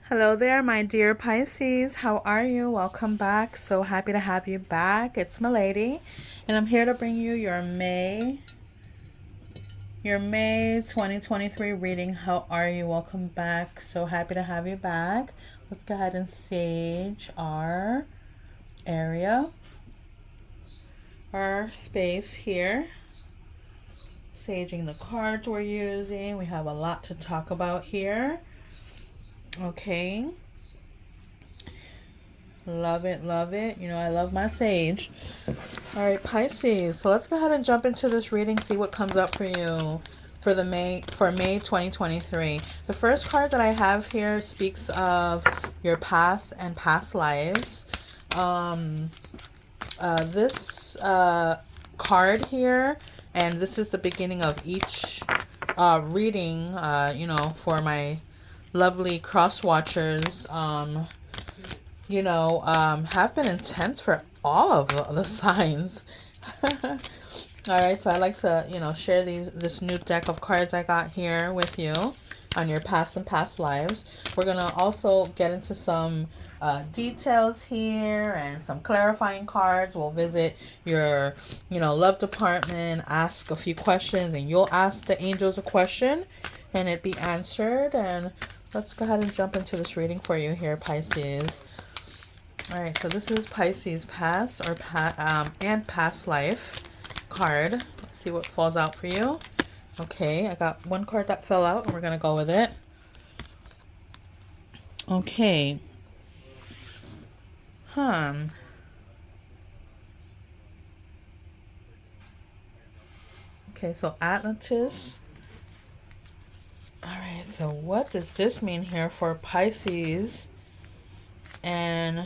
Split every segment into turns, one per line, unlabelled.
Hello there, my dear Pisces. How are you? Welcome back. So happy to have you back. It's Milady, and I'm here to bring you your May 2023 reading. How are you? Welcome back. So happy to have you back. Let's go ahead and sage our area, our space here. Saging the cards we're using. We have a lot to talk about here. Okay. Love it, love it. You know, I love my sage. All right, Pisces. So let's go ahead and jump into this reading, see what comes up for you for May 2023. The first card that I have here speaks of your past and past lives. This card here, and this is the beginning of each reading, for my lovely cross watchers, have been intense for all of the signs. All right, so I like to, share this new deck of cards I got here with you on your past and past lives. We're going to also get into some details here and some clarifying cards. We'll visit your, love department, ask a few questions, and you'll ask the angels a question and it be answered. And let's go ahead and jump into this reading for you here, Pisces. All right, so this is Pisces past and past life card. Let's see what falls out for you. Okay, I got one card that fell out, and we're gonna go with it. Okay. Okay, so Atlantis. All right, so what does this mean here for Pisces and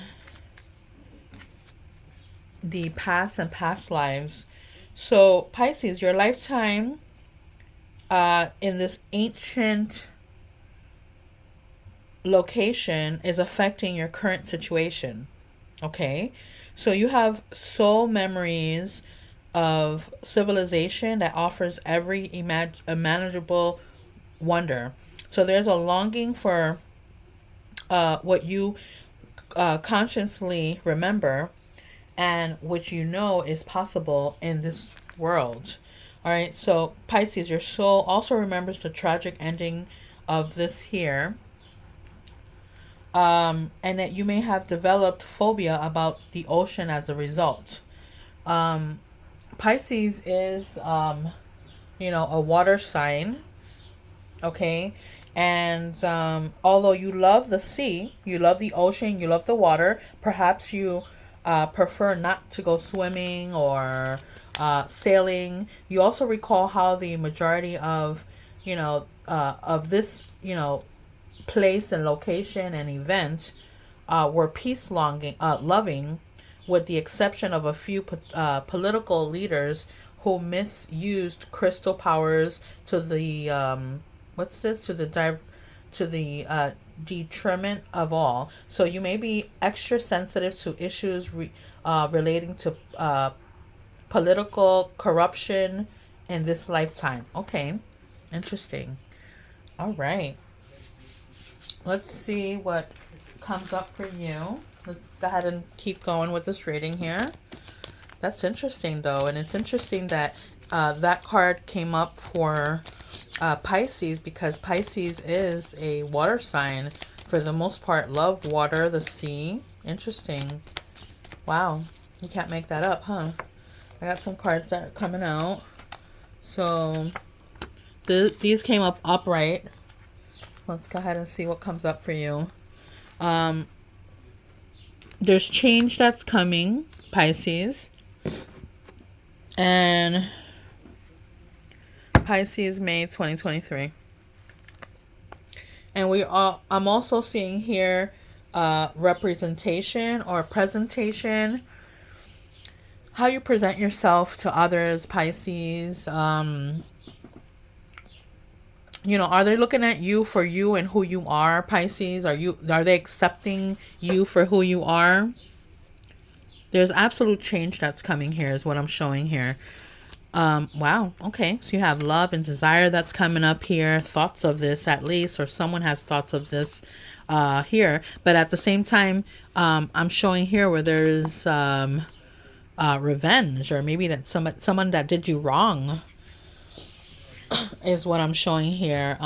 the past and past lives? So Pisces, your lifetime in this ancient location is affecting your current situation. Okay, so you have soul memories of civilization that offers every imaginable wonder. So there's a longing for what you consciously remember and which you know is possible in this world. All right, so Pisces, your soul also remembers the tragic ending of this here, and that you may have developed phobia about the ocean as a result. Pisces is, a water sign, okay? And although you love the sea, you love the ocean, you love the water, perhaps you prefer not to go swimming or sailing. You also recall how the majority of this, place and location and event were peace loving, with the exception of a few political leaders who misused crystal powers to the detriment of all. So you may be extra sensitive to issues relating to political corruption in this lifetime. Okay, interesting. All right, let's see what comes up for you. Let's go ahead and keep going with this reading here. That's interesting, though, and it's interesting that that card came up for Pisces, because Pisces is a water sign for the most part. Love water, the sea. Interesting. Wow, you can't make that up, huh? I got some cards that are coming out. So these came up upright. Let's go ahead and see what comes up for you. There's change that's coming, Pisces. And Pisces, May 2023. And I'm also seeing here representation or presentation. How you present yourself to others, Pisces. Are they looking at you for you and who you are, Pisces? Are they accepting you for who you are? There's absolute change that's coming here, is what I'm showing here. Wow. Okay. So you have love and desire that's coming up here, thoughts of this at least, or someone has thoughts of this here. But at the same time, I'm showing here where there's revenge, or maybe that someone that did you wrong is what I'm showing here.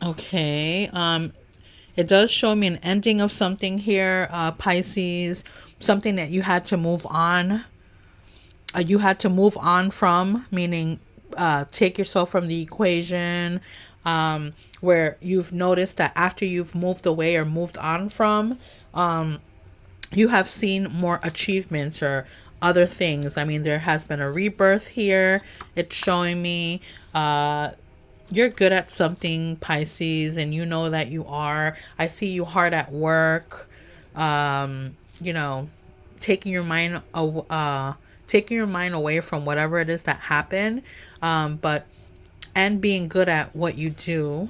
Okay. It does show me an ending of something here, Pisces, something that you had to move on. You had to move on from, meaning take yourself from the equation, where you've noticed that after you've moved away or moved on from, you have seen more achievements or other things. I mean, there has been a rebirth here. It's showing me you're good at something, Pisces, and you know that you are. I see you hard at work. You know, taking your mind taking your mind away from whatever it is that happened, but and being good at what you do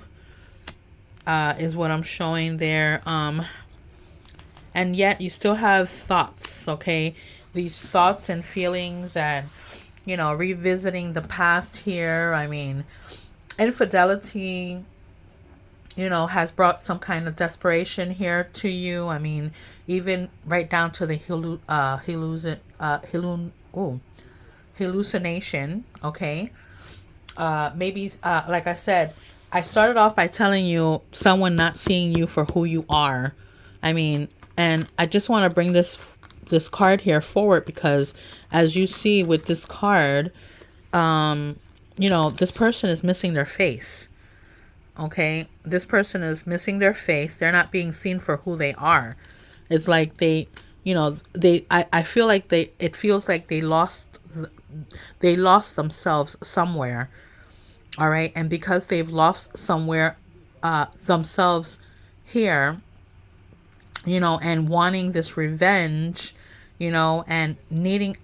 is what I'm showing there. And yet you still have thoughts, okay? These thoughts and feelings, and revisiting the past here. I mean, infidelity, has brought some kind of desperation here to you. I mean, even right down to the hallucination, okay? Maybe, like I said, I started off by telling you someone not seeing you for who you are. I mean, and I just want to bring this card here forward because, as you see with this card, this person is missing their face. Okay, this person is missing their face. They're not being seen for who they are. It's like I feel like it feels like they lost themselves somewhere. All right, and because they've lost somewhere themselves here, and wanting this revenge, and needing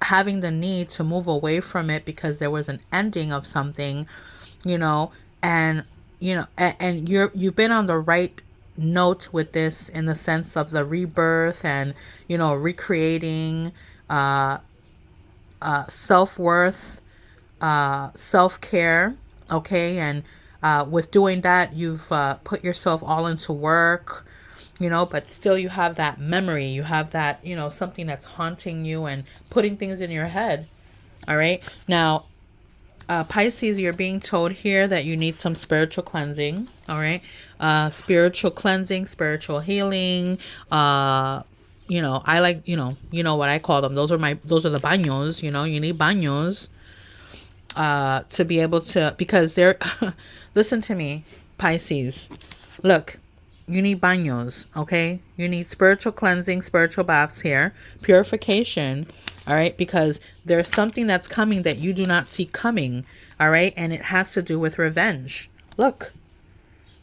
having the need to move away from it because there was an ending of something, and you've been on the right note with this, in the sense of the rebirth and recreating self-worth, self-care, okay? And with doing that, you've put yourself all into work, but still you have that memory, you have that, something that's haunting you and putting things in your head. All right, now Pisces, you're being told here that you need some spiritual cleansing. All right, spiritual cleansing, spiritual healing. I like, what I call them. Those are the baños. You need baños to be able to, because they're listen to me, Pisces. Look, you need baños, okay? You need spiritual cleansing, spiritual baths here, purification, all right? Because there's something that's coming that you do not see coming, all right? And it has to do with revenge. Look,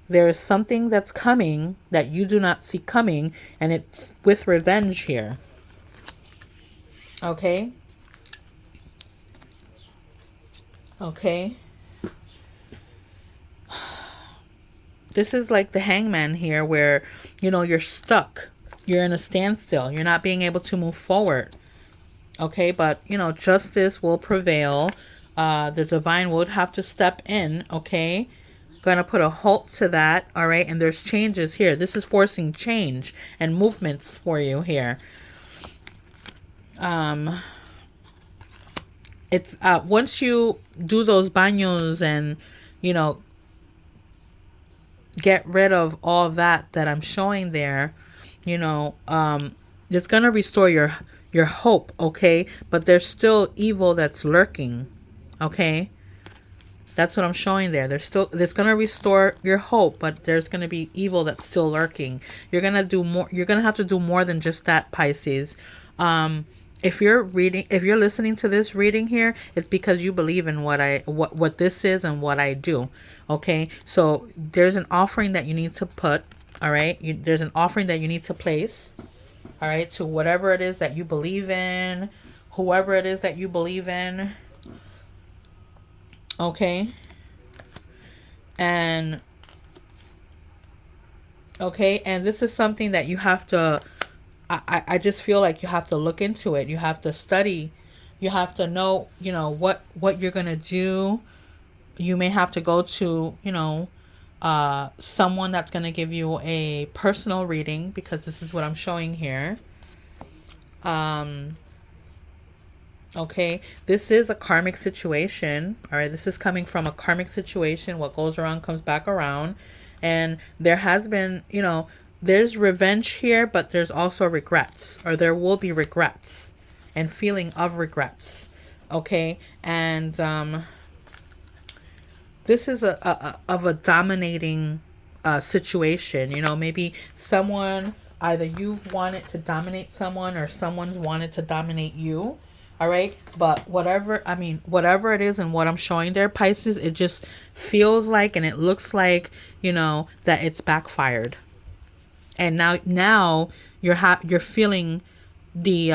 there's something that's coming that you do not see coming, and it's with revenge here, okay? Okay. This is like the Hangman here, where, you're stuck. You're in a standstill. You're not being able to move forward. Okay, but, justice will prevail. The divine would have to step in, okay? Gonna put a halt to that, all right? And there's changes here. This is forcing change and movements for you here. It's once you do those baños and, get rid of all that I'm showing there, it's gonna restore your hope, okay? But there's still evil that's lurking, okay? That's what I'm showing there. There's gonna restore your hope, but there's gonna be evil that's still lurking. You're gonna do more. You're gonna have to do more than just that, Pisces. If you're listening to this reading here, it's because you believe in what this is and what I do. Okay, so there's an offering that you need to put. All right, there's an offering that you need to place. All right, to whatever it is that you believe in, whoever it is that you believe in. Okay, and Okay, and this is something that you have to, I just feel like you have to look into it. You have to study. You have to know, what you're gonna do. You may have to go to, someone that's gonna give you a personal reading, because this is what I'm showing here. Um, okay, this is a karmic situation. All right, this is coming from a karmic situation. What goes around comes back around. And there has been, there's revenge here, but there's also regrets, or there will be regrets and feeling of regrets. Okay, and this is of a dominating situation. Maybe someone, either you've wanted to dominate someone or someone's wanted to dominate you. All right, but whatever it is and what I'm showing there, Pisces, it just feels like and it looks like, that it's backfired. And now you're feeling the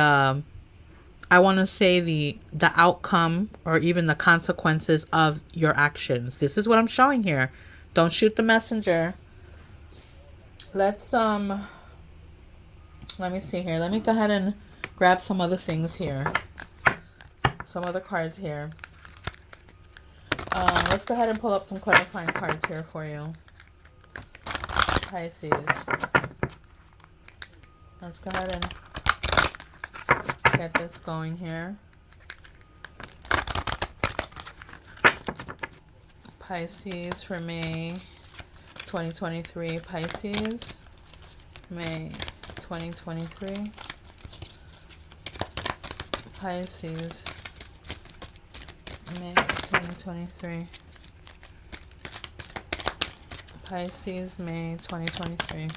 I want to say the outcome, or even the consequences of your actions. This is what I'm showing here. Don't shoot the messenger. Let's let me see here. Let me go ahead and grab some other things here. Some other cards here. Let's go ahead and pull up some clarifying cards here for you, Pisces. Let's go ahead and get this going here. Pisces for May 2023. Pisces, May 2023. Pisces, May 2023. Pisces, May 2023.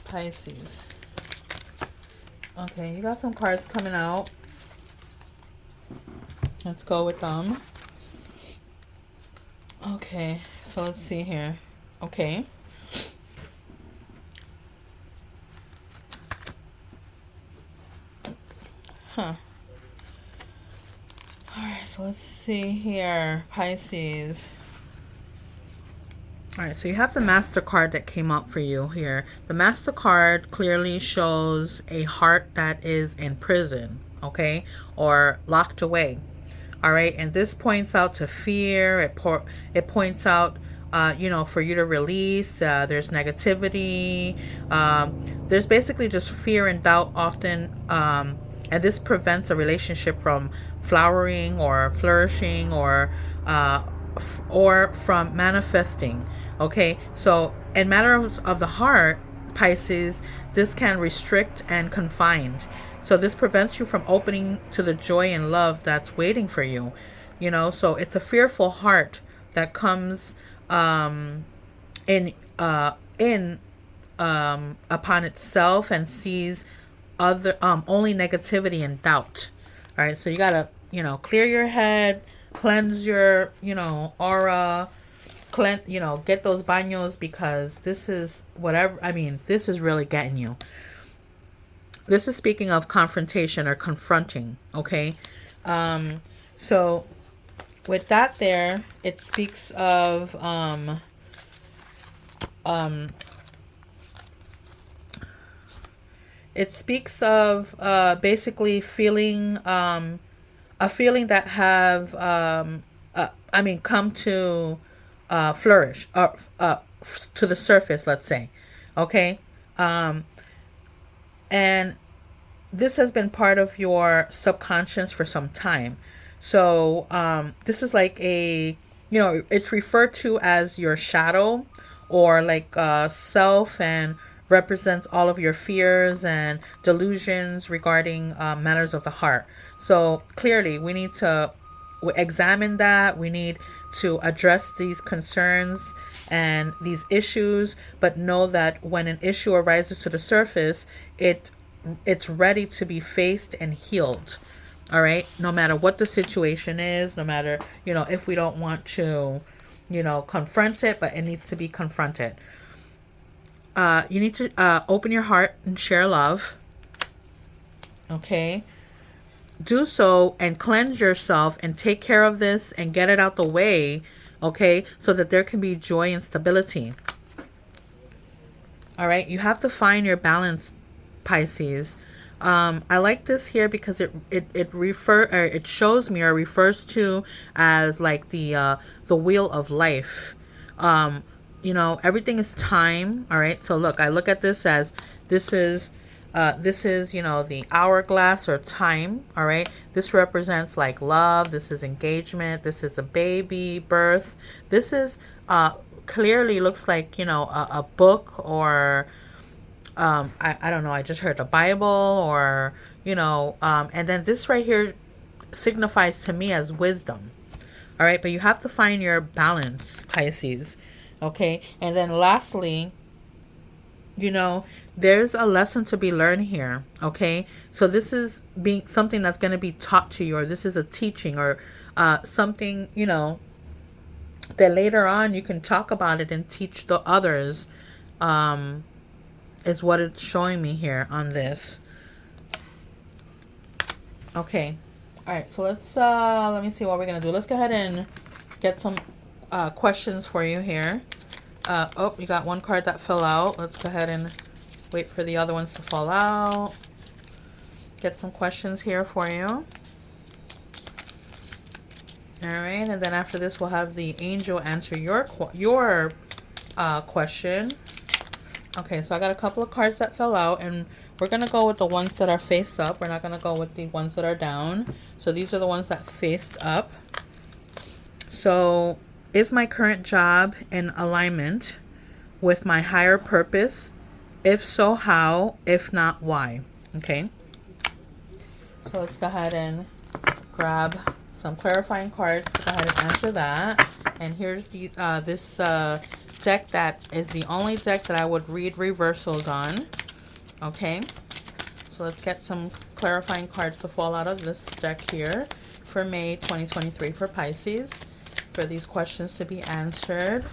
Pisces. Okay, you got some cards coming out. Let's go with them. Okay, so let's see here. Okay. Huh. Alright, so let's see here. Pisces. Alright, so you have the Master card that came up for you here. The Master card clearly shows a heart that is in prison, okay? Or locked away. Alright, and this points out to fear. It points out, for you to release. There's negativity. There's basically just fear and doubt often. And this prevents a relationship from flowering or flourishing, or from manifesting. Okay, so in matters of the heart, Pisces, this can restrict and confine. So this prevents you from opening to the joy and love that's waiting for you. So it's a fearful heart that comes in upon itself and sees other only negativity and doubt. All right, so you gotta clear your head, cleanse your aura, get those baños, because this is this is really getting you. This is speaking of confrontation or confronting. Okay, so with that there, it speaks of basically feeling a feeling that have come to flourish, or to the surface, let's say. Okay, and this has been part of your subconscious for some time. So this is like it's referred to as your shadow, or like self, and represents all of your fears and delusions regarding matters of the heart. So clearly we need to examine that. We need to address these concerns and these issues, but know that when an issue arises to the surface, it's ready to be faced and healed. All right, no matter what the situation is, no matter if we don't want to confront it, but it needs to be confronted. You need to open your heart and share love. Okay, do so and cleanse yourself and take care of this and get it out the way. okay? So that there can be joy and stability. All right, you have to find your balance, Pisces. I like this here because it shows me or refers to as like the wheel of life. You know, everything is time. All right, so look, I look at this as this is you know, the hourglass or time. All right, this represents like love. This is engagement. This is a baby birth. This is clearly looks like, you know, a book, or I don't know, I just heard the Bible, or, you know, and then this right here signifies to me as wisdom. All right, but you have to find your balance, Pisces. Okay, and then lastly, you know, there's a lesson to be learned here. Okay, so this is being something that's going to be taught to you, or this is a teaching, or something, you know, that later on you can talk about it and teach the others, is what it's showing me here on this. Okay, all right, so let's let me see what we're gonna do. Let's go ahead and get some questions for you here. Oh, you got one card that fell out. Let's go ahead and wait for the other ones to fall out. Get some questions here for you. All right, and then after this, we'll have the angel answer your question. Okay, so I got a couple of cards that fell out, and we're going to go with the ones that are face up. We're not going to go with the ones that are down. So these are the ones that faced up. So, is my current job in alignment with my higher purpose? If so, how? If not, why? Okay. So let's go ahead and grab some clarifying cards to go ahead and answer that. And here's the this deck that is the only deck that I would read reversals on. Okay, so let's get some clarifying cards to fall out of this deck here for May 2023 for Pisces, for these questions to be answered.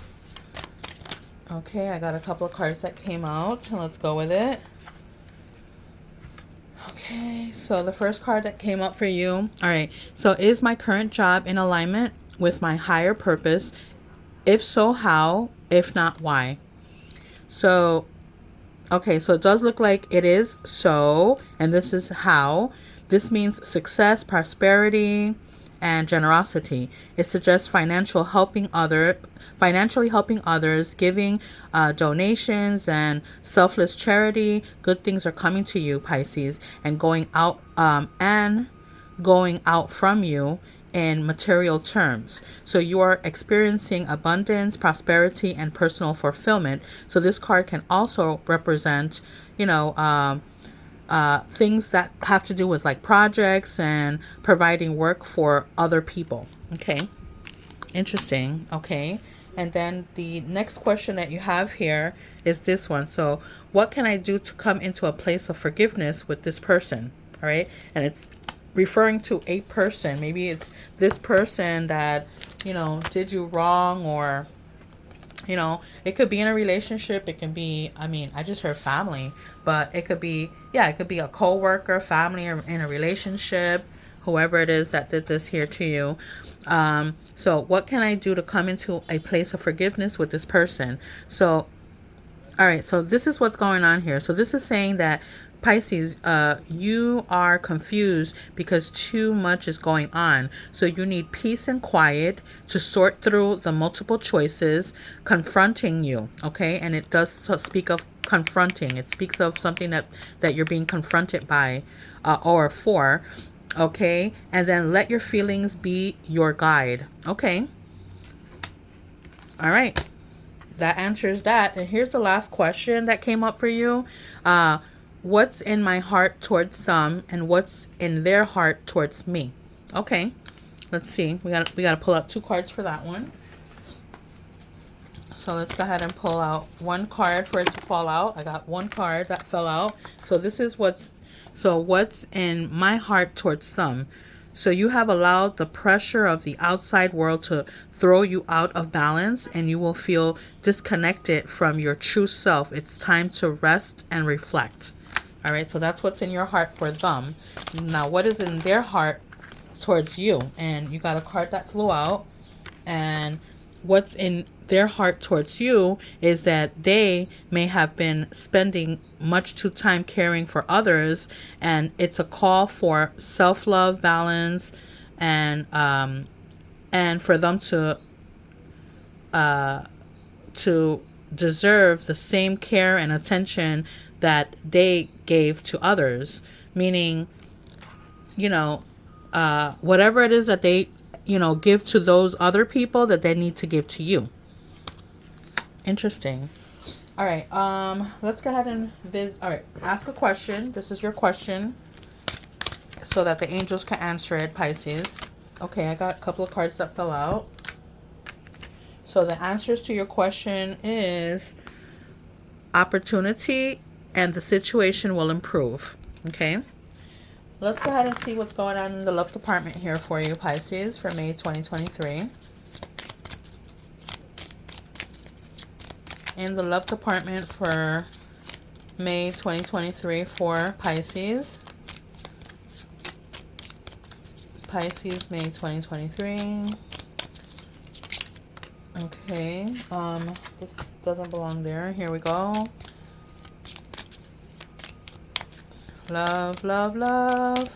Okay, I got a couple of cards that came out, and let's go with it. Okay, so the first card that came up for you. All right, so is my current job in alignment with my higher purpose? If so, how? If not, why? So, okay, so it does look like it is so, and this is how. This means success, prosperity, and generosity. It suggests financially helping others, giving donations, and selfless charity. Good things are coming to you, Pisces, and going out from you in material terms. So you are experiencing abundance, prosperity, and personal fulfillment. So this card can also represent, you know, things that have to do with like projects and providing work for other people. Okay, interesting. Okay, and then the next question that you have here is this one. So what can I do to come into a place of forgiveness with this person? All right, and it's referring to a person. Maybe it's this person that, you know, did you wrong, or, you know, it could be in a relationship. It can be, I mean, I just heard family, but it could be, yeah, it could be a co-worker, family, or in a relationship, whoever it is that did this here to you. So what can I do to come into a place of forgiveness with this person? So, all right, so this is what's going on here. So this is saying that Pisces, you are confused because too much is going on. So you need peace and quiet to sort through the multiple choices confronting you. Okay, and it does speak of confronting. It speaks of something that you're being confronted by, or for. Okay, and then let your feelings be your guide. Okay. All right. That answers that. And here's the last question that came up for you. What's in my heart towards them, and what's in their heart towards me? Okay, let's see. We got to pull out two cards for that one. So let's go ahead and pull out one card for it to fall out. I got one card that fell out. So this is what's in my heart towards them. So you have allowed the pressure of the outside world to throw you out of balance, and you will feel disconnected from your true self. It's time to rest and reflect. All right, so that's what's in your heart for them. Now, what is in their heart towards you? And you got a card that flew out, and what's in their heart towards you is that they may have been spending much too time caring for others, and it's a call for self-love, balance, and for them to deserve the same care and attention that they gave to others. Meaning, you know, whatever it is that they, give to those other people, that they need to give to you. Interesting. All right. Let's go ahead and all right. Ask a question. This is your question, so that the angels can answer it, Pisces. Okay, I got a couple of cards that fell out. So the answers to your question is opportunity, and the situation will improve. Okay. Let's go ahead and see what's going on in the love department here for you, Pisces, for May 2023. In the love department for May 2023 for Pisces. Pisces, May 2023. Okay. This doesn't belong there. Here we go. Love, love, love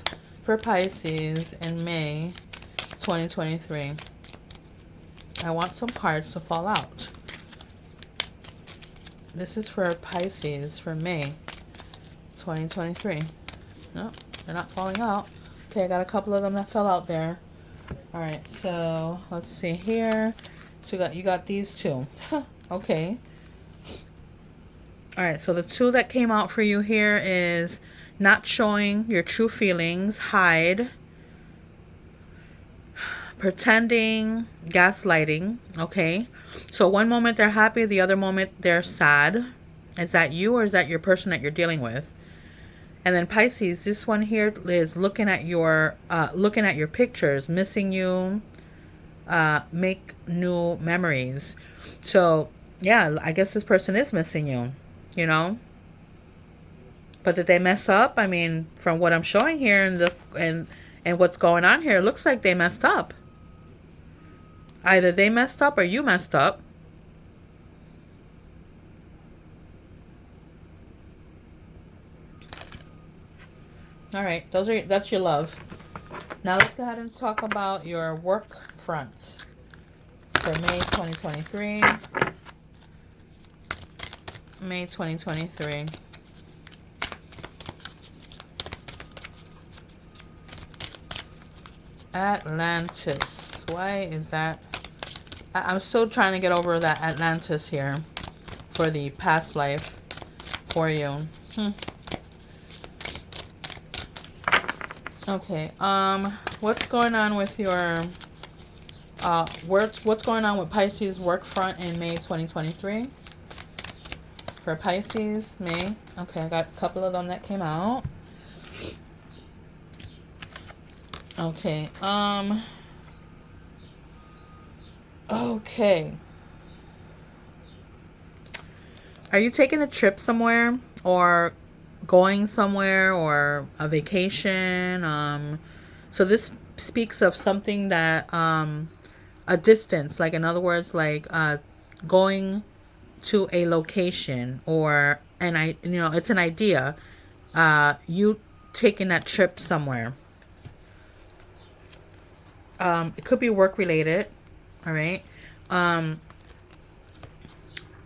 for Pisces in May 2023. I want some cards to fall out. This is for Pisces for May 2023. No, they're not falling out. Okay, I got a couple of them that fell out there. All right, so let's see here. So you got these two. Okay. All right, so the two that came out for you here is not showing your true feelings, hide, pretending, gaslighting. Okay, so one moment they're happy, the other moment they're sad. Is that you, or is that your person that you're dealing with? And then Pisces, this one here is looking at your pictures, missing you, make new memories. So yeah, I guess this person is missing you, But did they mess up? I mean, from what I'm showing here and what's going on here, it looks like they messed up. Either they messed up or you messed up. All right, that's your love. Now let's go ahead and talk about your work front for May 2023. May 2023. Atlantis. Why is that? I'm still trying to get over that Atlantis here for the past life for you. Okay. What's going on with your what's going on with Pisces work front in May 2023? For Pisces, May. Okay, I got a couple of them that came out. Okay. Okay. Are you taking a trip somewhere, or going somewhere, or a vacation? So this speaks of something that a distance, like in other words, like going to a location, or it's an idea. You taking that trip somewhere. It could be work related. All right.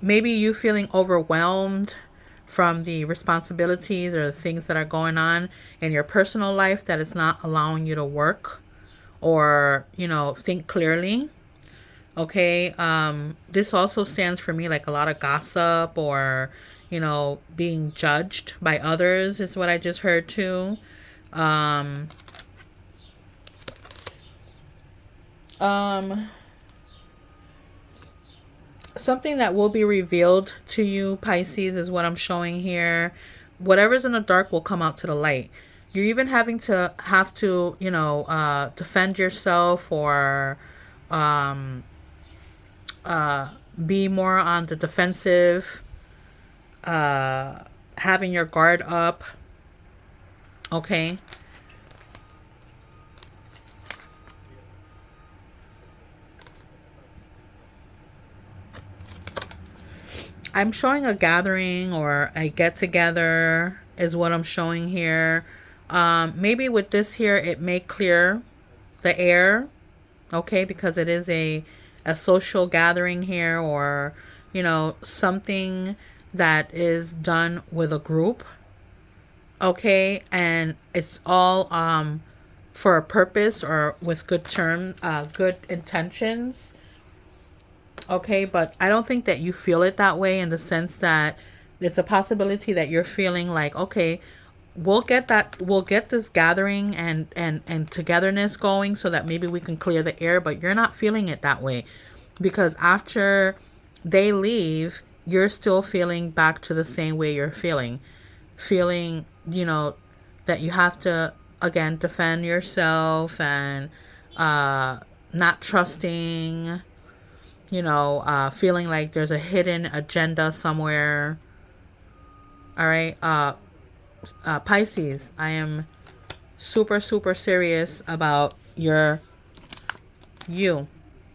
Maybe you feeling overwhelmed from the responsibilities or the things that are going on in your personal life that it's not allowing you to work or, think clearly. Okay. This also stands for me like a lot of gossip or, being judged by others is what I just heard too. Something that will be revealed to you, Pisces, is what I'm showing here. Whatever's in the dark will come out to the light. You're even have to, defend yourself or be more on the defensive, having your guard up. Okay. I'm showing a gathering or a get together is what I'm showing here. Maybe with this here, it may clear the air, okay, because it is a social gathering here, or something that is done with a group, okay, and it's all for a purpose or with good intentions. Okay, but I don't think that you feel it that way, in the sense that it's a possibility that you're feeling like, okay, we'll get this gathering and togetherness going so that maybe we can clear the air, but you're not feeling it that way, because after they leave, you're still feeling back to the same way you're feeling, that you have to again defend yourself, and not trusting, feeling like there's a hidden agenda somewhere. All right. Pisces, I am super, super serious about you.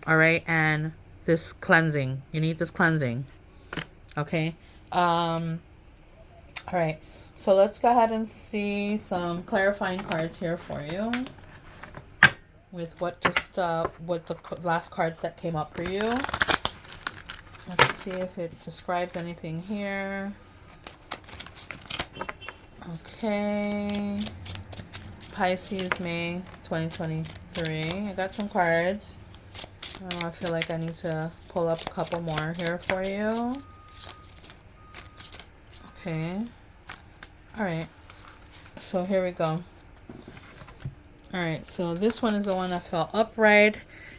All right. And this cleansing. You need this cleansing. Okay. All right. So let's go ahead and see some clarifying cards here for you, with what the last cards that came up for you. Let's see if it describes anything here. Okay. Pisces, May 2023. I got some cards. I feel like I need to pull up a couple more here for you. Okay. All right. So here we go. All right. So this one is the one that fell upright.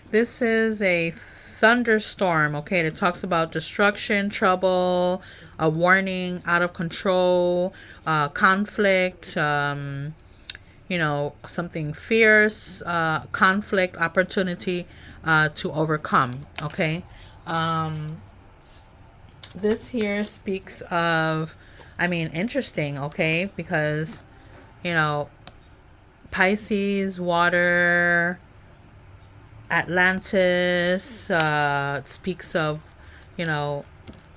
This is a thunderstorm. Okay. It talks about destruction, trouble, a warning, out of control, conflict, something fierce, conflict, opportunity to overcome. Okay. This here speaks of, interesting, okay, because, Pisces, water, Atlantis, speaks of,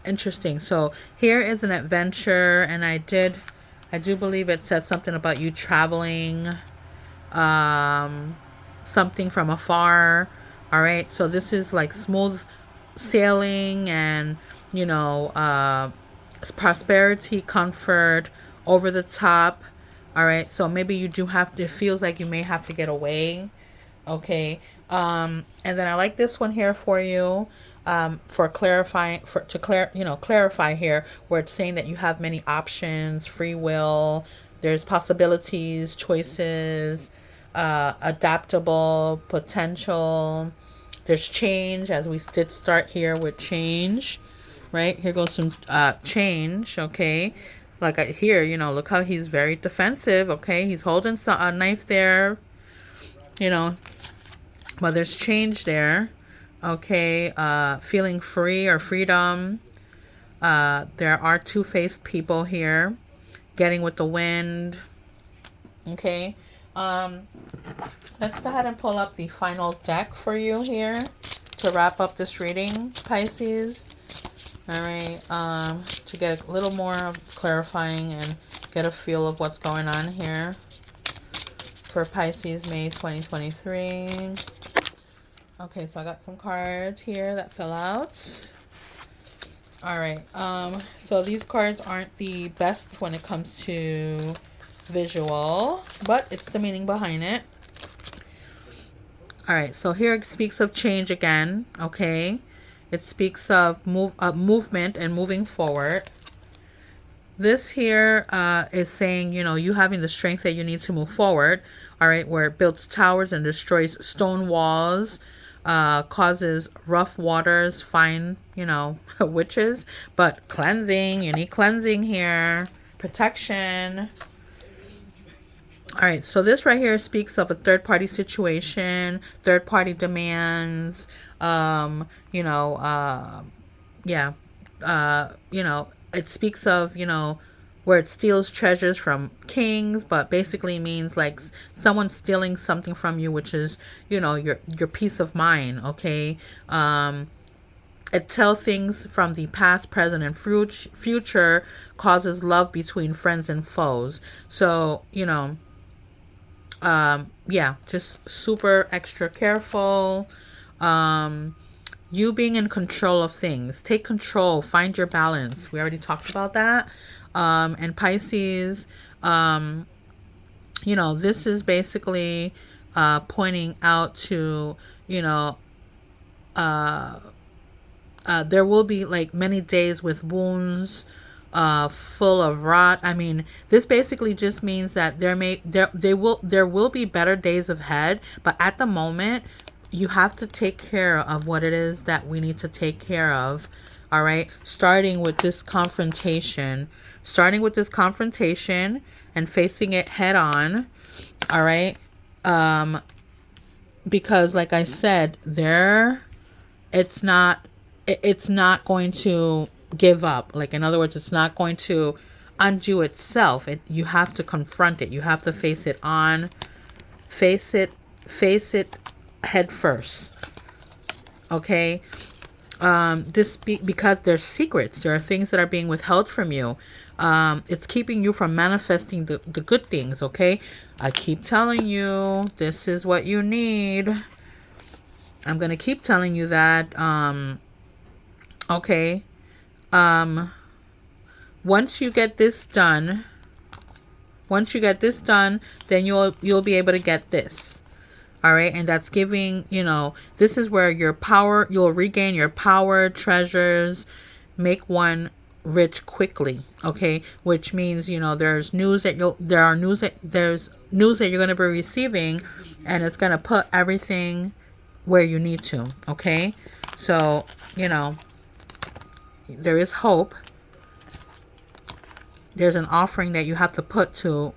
interesting. So here is an adventure, and I do believe it said something about you traveling, something from afar. All right. So this is like smooth sailing, and, prosperity, comfort, over the top. All right. So maybe you do it feels like you may have to get away. Okay. And then I like this one here for you, for clarifying, clarify here, where it's saying that you have many options, free will, there's possibilities, choices, adaptable, potential, there's change, as we did start here with change, right? Here goes some change, okay? Like here, look how he's very defensive, okay? He's holding a knife there, but there's change there, okay? Feeling free or freedom. There are two-faced people here, getting with the wind, okay? Let's go ahead and pull up the final deck for you here to wrap up this reading, Pisces. All right, to get a little more clarifying and get a feel of what's going on here for Pisces, May 2023. Okay, so I got some cards here that fell out. All right, so these cards aren't the best when it comes to visual, but it's the meaning behind it. All right, so here it speaks of change again, okay? It speaks of movement and moving forward. This here is saying, you having the strength that you need to move forward, all right, where it builds towers and destroys stone walls, causes rough waters, fine, witches, but cleansing, you need cleansing here, protection. All right, so this right here speaks of a third-party situation, third-party demands, it speaks of, where it steals treasures from kings, but basically means like someone stealing something from you, which is, your peace of mind, okay? It tells things from the past, present, and future, causes love between friends and foes. So, yeah, just super extra careful. You being in control of things. Take control. Find your balance. We already talked about that. And Pisces, this is basically pointing out to, there will be like many days with wounds full of rot. I mean, this basically just means that there will be better days ahead, but at the moment you have to take care of what it is that we need to take care of. All right, starting with this confrontation and facing it head on. All right, because like I said, it's not going to give up. Like, in other words, it's not going to undo itself. You have to confront it. You have to face it head first. Okay. Because there's secrets. There are things that are being withheld from you. It's keeping you from manifesting the good things. Okay. I keep telling you, this is what you need. I'm going to keep telling you that. Okay. Once you get this done, then you'll be able to get this. All right. And that's giving, this is where you'll regain your power, treasures, make one rich quickly. Okay. Which means, there's news that you're going to be receiving, and it's going to put everything where you need to. Okay. So, there is hope. There's an offering that you have to put to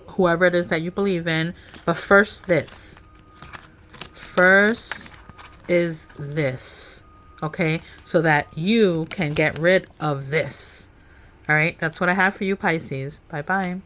whoever it is that you believe in. But first is this. Okay? So that you can get rid of this. All right? That's what I have for you, Pisces. Bye-bye.